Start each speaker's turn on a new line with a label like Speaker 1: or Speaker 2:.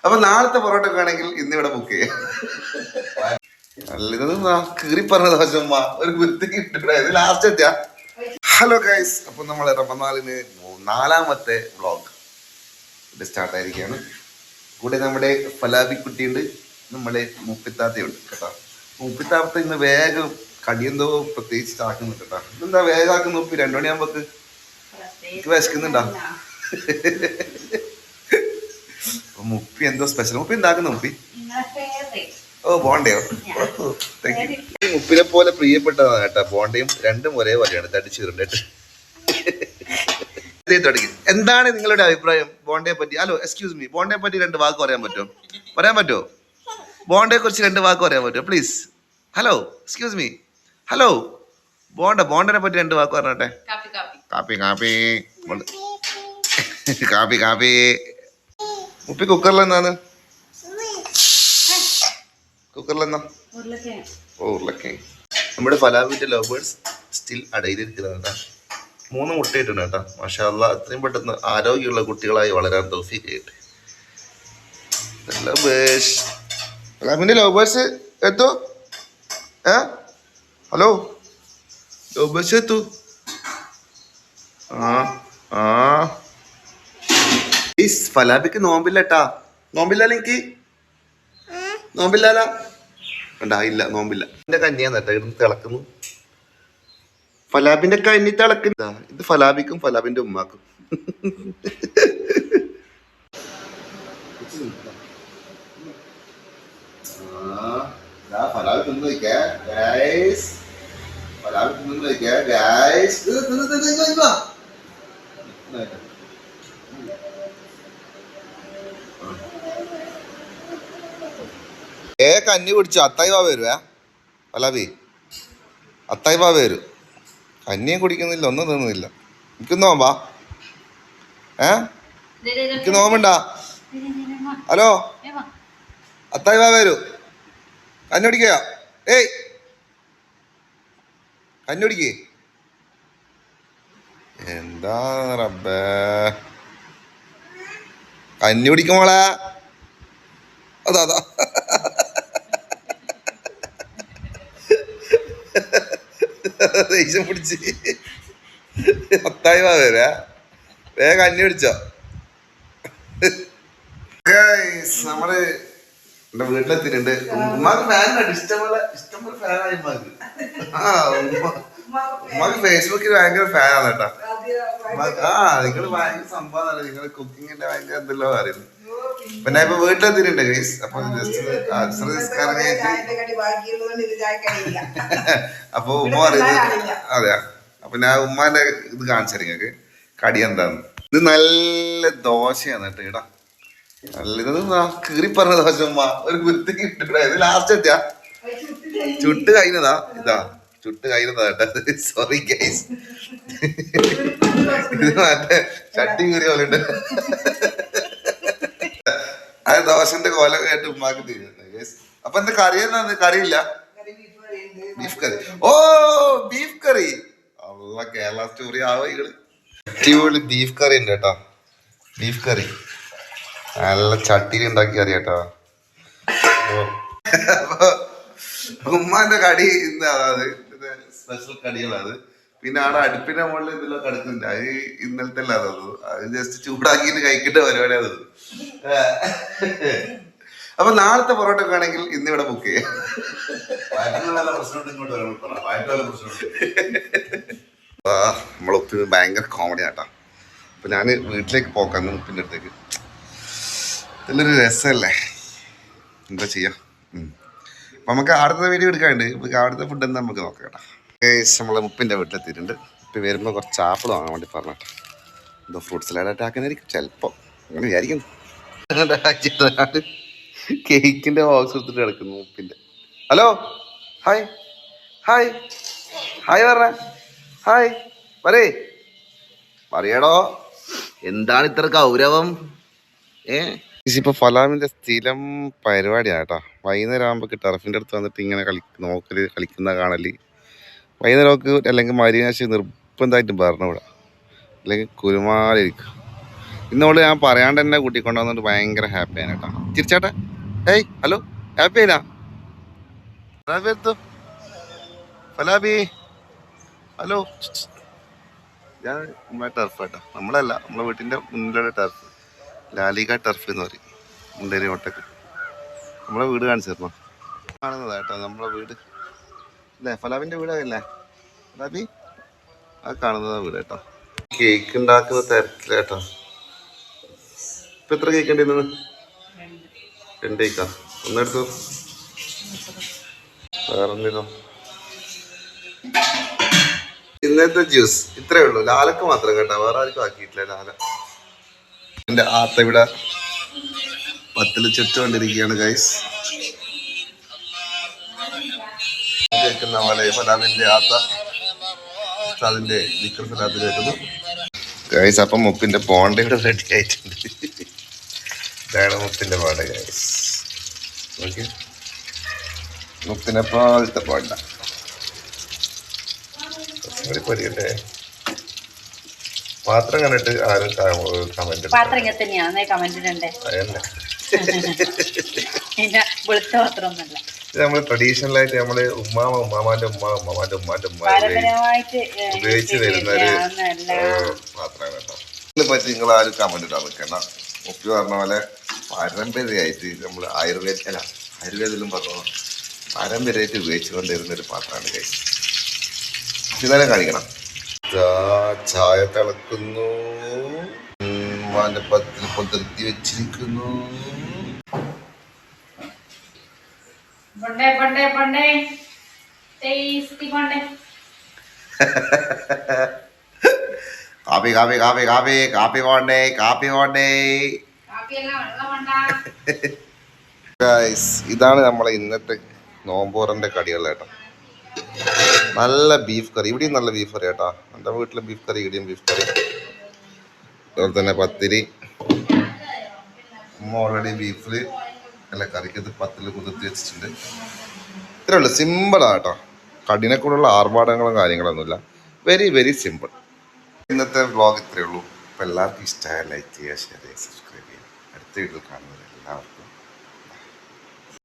Speaker 1: അപ്പൊ നാളത്തെ പൊറോട്ട ഒക്കെ ആണെങ്കിൽ ഇന്നിവിടെ ബുക്ക് ചെയ്യാം. നല്ലത് കീറി പറഞ്ഞ ദോശ ഒരു വൃത്തി കിട്ടിയത് ലാസ്റ്റ് എത്തിയാ. ഹലോ ഗൈസ്, അപ്പൊ നമ്മളെ റമദാനിന് 4ാമത്തെ വ്ളോഗ് ഇത് സ്റ്റാർട്ട് ആയിരിക്കുകയാണ്. കൂടെ നമ്മുടെ ഫലാബി കുട്ടിയുണ്ട്, നമ്മുടെ മുപ്പിത്താത്തയുണ്ട് കേട്ടോ. മുപ്പിത്താത്ത ഇന്ന് വേഗം കടിയെന്തോ പ്രത്യേകിച്ച് ആക്കുന്നുണ്ട് കേട്ടോ. ഇതെന്താ വേഗം ആക്കുന്ന ഉപ്പി? 2 മണിയാകുമ്പോക്ക് എനിക്ക് വിശക്കുന്നുണ്ടോ? മുപ്പി എന്തോ സ്പെഷ്യൽ. മുപ്പി ഉണ്ടാക്കുന്ന മുപ്പി ഓ ബോണ്ടയോ? മുപ്പിനെ പോലെ പ്രിയപ്പെട്ടതാണ് കേട്ടോ ബോണ്ടയും. രണ്ടും ഒരേ പോലെയാണ്, തടിച്ചിട്ടുണ്ട്. തുടങ്ങി. എന്താണ് നിങ്ങളുടെ അഭിപ്രായം ബോണ്ടയെ പറ്റി? ഹലോ എക്സ്ക്യൂസ് മീ, ബോണ്ടയെ പറ്റി 2 വാക്ക് പറയാൻ പറ്റുമോ? ബോണ്ടയെ കുറിച്ച് 2 വാക്ക് പറയാൻ പറ്റുമോ please? Hello excuse me, hello ബോണ്ടനെ പറ്റി 2 വാക്ക് പറഞ്ഞോട്ടെ. കാപ്പി. മുപ്പി കുക്കറിലെന്നാണ്? കുക്കറിലെന്നാ? ഉരുളക്കിഴങ്ങ്. നമ്മുടെ ഫലാബിന്റെ ലവേഴ്സ് സ്റ്റിൽ അടയിലിരിക്കുന്നതാണ്. 3 മുട്ടയിട്ടുണ്ട് കേട്ടോ. മാഷാ അല്ലാഹ്, അത്രയും പെട്ടെന്ന് ആരോഗ്യമുള്ള കുട്ടികളായി വളരാൻ തൗഫീഖ് ചെയ്യട്ടെ. ഫലാബിന്റെ ലവേഴ്സ് എത്തോ? ഹലോ ലവേഴ്സ് എത്തൂ. ഫലാബിക്ക് നോമ്പില്ലട്ടാ. നോമ്പില്ല എനിക്ക്? നോമ്പില്ല. ഇല്ല നോമ്പില്ല. എന്റെ കന്യാന്ന് കേട്ടോ ഇരുന്ന് തിളക്കുന്നു. ഫലാബിന്റെ കന്നി തിളക്കുന്ന. ഇത് ഫലാബിക്കും ഫലാബിന്റെ ഉമ്മാക്കും. ഫലാബി തിന്നു കഞ്ഞി കുടിച്ചു. അത്തായി ബാബ വരുവേ ഫലാബി, അത്തായി ബാബ വരും. കഞ്ഞിയും കുടിക്കുന്നില്ല, ഒന്നും തിന്നുന്നില്ല. എനിക്ക് നോമ്പാ? എനിക്ക് നോമ്പുണ്ടാ? ഹലോ അത്തായി ബാബ വരൂ. കഞ്ഞി കുടിക്കുക. ഏയ് കഞ്ഞി കുടിക്കേ. എന്താ റബ്ബേ, കഞ്ഞി കുടിക്കുമോളെ. അതാ ദേഷ്യം പിടിച്ച് അത്തായി വരാ. വേഗം കഞ്ഞി പിടിച്ചോ. നമ്മള് എന്റെ വീട്ടിലെത്തിയിട്ടുണ്ട്. ഉമ്മാക്ക് ഫാനുണ്ട്, ഇഷ്ടംപോലെ ഫാനായി ഉമ്മാക്ക്. ഉമ്മാക്ക് ഫേസ്ബുക്കിൽ ഭയങ്കര ഫാനാണ് കേട്ടോ. നിങ്ങള് ഭയങ്കര സംഭവം, നിങ്ങള് കുക്കിങ്ങിന്റെ ഭയങ്കര എന്തെല്ലോ പറയുന്നു. പിന്നെ ഇപ്പൊ വീട്ടിലെത്തിയിട്ടുണ്ട് ഗൈസ്. അപ്പൊ അപ്പൊ ഉമ്മ പറയുന്നത് അതെയാ. അപ്പൊ ഞാൻ ഉമ്മാന്റെ ഇത് കാണിച്ചു നിങ്ങൾക്ക് കടി എന്താന്ന്. ഇത് നല്ല ദോശയാണ് കേട്ടോ. ഇടാ നല്ലത് കീറി പറഞ്ഞ ദോശ ഉമ്മ ഒരു വൃത്തി കിട്ടിട്ടാ. ഇത് ലാസ്റ്റ് എത്തിയാ ചുട്ട് കഴിഞ്ഞതാ. ചുട്ട് കഴിഞ്ഞതാ കേട്ടോ. സോറി ഗൈസ്, ഇത് മറ്റേ ചട്ടി കീറിയ പോലെ ഉണ്ട്. അത് ദോശന്റെ കോല കേട്ട് ഉമ്മാക്ക് തീരുന്നുണ്ട്. അപ്പൊ എന്താ കറി? എന്നാ കറിയില്ല? ബീഫ് കറി. ഓ ബീഫ് കറി. അല്ല കേരള സ്റ്റോറി ആവുകള്. അടിപൊളി ബീഫ് കറി ഉണ്ട് കേട്ടോ. ബീഫ് കറി നല്ല ചട്ടിയിൽ ഉണ്ടാക്കി കറി കേട്ടോ. അപ്പൊ ഉമ്മാന്റെ കടി ഇന്ന് അതായത് സ്പെഷ്യൽ കടികളത്. പിന്നെ അവിടെ അടുപ്പിന്റെ മുകളിൽ ഇതെല്ലാം കിടക്കുന്നുണ്ട്. അത് ഇന്നലത്തെ അല്ല തോന്നുന്നു. അത് ജസ്റ്റ് ചൂടാക്കിയിട്ട് കഴിക്കേണ്ട പരിപാടിയാ തോന്നുന്നു. അപ്പൊ നാളത്തെ പൊറോട്ട ഒക്കെ ആണെങ്കിൽ ഇന്നിവിടെ ബുക്ക് ചെയ്യാം. നമ്മളൊത്തിരി ഭയങ്കര കോമഡി ആട്ടാ. അപ്പൊ ഞാന് വീട്ടിലേക്ക് പോക്കാന്ന് മുപ്പിന്റെ അടുത്തേക്ക്. ഇതിലൊരു രസമല്ലേ, എന്താ ചെയ്യാ. അപ്പൊ നമുക്ക് അടുത്ത വീഡിയോ എടുക്കാണ്ട്. അടുത്ത ഫുഡ് എന്താ നമുക്ക് നോക്കാം കേട്ടോ. നമ്മളെ മുപ്പിന്റെ വീട്ടിലെത്തിയിട്ടുണ്ട്. ഇപ്പൊ വരുമ്പോ കുറച്ച് ആപ്പിൾ വാങ്ങാൻ വേണ്ടി പറഞ്ഞിട്ട് എന്തോ ഫ്രൂട്ട് സലാഡ് ആക്കാനായിരിക്കും ചിലപ്പോ, അങ്ങനെ വിചാരിക്കുന്നു. കേക്കിന്റെ ബോക്സ് എടുത്തിട്ട് കിടക്കുന്നു മുപ്പിന്റെ. ഹലോ ഹായ് ഹായ് ഹായ് പറഞ്ഞ ഹായ് പറയടോ. എന്താണ് ഇത്ര ഗൗരവം? ഇപ്പൊ ഫലാമിന്റെ സ്ഥിരം പരിപാടിയാണ് കേട്ടോ. വൈകുന്നേരം ആകുമ്പോ ടർഫിന്റെ അടുത്ത് വന്നിട്ട് ഇങ്ങനെ കളിക്കുന്ന കാണല്. വൈകുന്നേരം അല്ലെങ്കിൽ മരീനാശി നിർബന്ധമായിട്ടും പറഞ്ഞ ഇവിടെ, അല്ലെങ്കിൽ കുരുമാലിരിക്കും. ഇന്നോട് ഞാൻ പറയാണ്ട് തന്നെ കൂട്ടിക്കൊണ്ടുവന്നിട്ട് ഭയങ്കര ഹാപ്പിയാണ് കേട്ടോ. ചിരിച്ചാട്ടെ. ഏയ് ഹലോ, ഹാപ്പി ആയിനാ ഫലാബി? ഹലോ. ഞാൻ നമ്മളെ ടർഫ് കേട്ടോ, നമ്മളല്ല, നമ്മളെ വീട്ടിൻ്റെ മുന്നിലുള്ള ടർഫ്, ലാലിക ടർഫ് എന്ന് പറയും, മുണ്ടേരി ഓട്ടക്ക്. നമ്മളെ വീട് കാണിച്ചു തരണോ? കാണുന്നതാ കേട്ടോ നമ്മളെ വീട് അല്ലേ, ഫലാബിൻ്റെ വീടല്ലേ ഫലാബി? ആ കാണുന്നതാ വീട് കേട്ടോ. കേക്ക് ഉണ്ടാക്കുന്ന തിരക്കില്ല കേട്ടോ. ഇപ്പം എത്ര കേക്ക് ഉണ്ടിരുന്നത്? 2 കേക്കാ. ഒന്നെടുത്തു. വേറെ എന്തെങ്കിലും ഇന്നത്തെ ജ്യൂസ് ഇത്രേ ഉള്ളൂ. ലാലക്ക് മാത്രം കേട്ടോ, വേറെ ആർക്കും ആക്കിയിട്ടില്ല. ലാല എൻ്റെ ആത്ത ഇവിടെ പത്തിൽ ചുറ്റുകൊണ്ടിരിക്കുകയാണ് ഗൈസ്. കേൾക്കുന്ന പോലെ ഫലാമിൻ്റെ ആത്ത അതിൻ്റെ ലിക്കർ ഫലാത്തിൽ കേൾക്കുന്നു ഗൈസ്. അപ്പം മുപ്പിൻ്റെ ബോണ്ട ഇവിടെ റെഡി ആയിട്ടുണ്ട്. ഇതാണ് മുപ്പിൻ്റെ ബോണ്ട ഗൈസ്. ഓക്കെ, മുപ്പിനെ പോലത്തെ ബോണ്ട പൊരിയട്ടെ. പാത്രം കണ്ടിട്ട് ആരും കമന്റ് നമ്മള് ട്രഡീഷണൽ ആയിട്ട് നമ്മള് ഉമ്മാമാന്റെ ഉമ്മാന്റെ ഉമ്മ ഉപയോഗിച്ച് വരുന്ന ഒരു പാത്രമാണ് കേട്ടോ. ഇതിനെ പറ്റി നിങ്ങൾ ആരും കമന്റ് ഇടാൻ നിൽക്കണം. മുപ്പി പറഞ്ഞ പോലെ പാരമ്പര്യമായിട്ട് നമ്മൾ ആയുർവേദത്തിലും പറഞ്ഞു പാരമ്പര്യമായിട്ട് ഉപയോഗിച്ചുകൊണ്ടിരുന്ന ഒരു പാത്രമാണ് കൈ. ഇതന്നെ കാണിക്കണം. ചായ തിളക്കുന്നു, ഉമ്മാന്റെ പത്തിൽ പൊതിർത്തി വെച്ചിരിക്കുന്നു. കാപ്പി കാപ്പി കാപ്പി കാപ്പി കാപ്പി പോണ്ടേ, കാപ്പി പോണ്ടേ. ഇതാണ് നമ്മളെ ഇന്നത്തെ നോമ്പോറന്റെ കടികൾ കേട്ടോ. നല്ല ബീഫ് കറി, ഇവിടെയും നല്ല ബീഫ് കറി കേട്ടോ. എൻ്റെ വീട്ടിലെ ബീഫ് കറി, ഇവിടെയും ബീഫ് കറി. അതുപോലെ തന്നെ പത്തിരി. ഉമ്മ ഓൾറെഡി ബീഫിൽ അല്ല കറിക്കത് പത്തിൽ കുതിർത്തി വെച്ചിട്ടുണ്ട്. ഇത്രേ ഉള്ളൂ, സിമ്പിളാണ് കേട്ടോ. കടിനെക്കൂടുള്ള ആർഭാടങ്ങളും കാര്യങ്ങളൊന്നുമില്ല. Very very simple. ഇന്നത്തെ വ്ളോഗ് ഇത്രയേ ഉള്ളൂ. അപ്പോൾ എല്ലാവർക്കും ഇഷ്ടമായ ലൈക്ക് ചെയ്യുക, ഷെയർ ചെയ്യുക, സബ്സ്ക്രൈബ് ചെയ്യുക. അടുത്ത വീഡിയോയിൽ കാണുന്നത് എല്ലാവർക്കും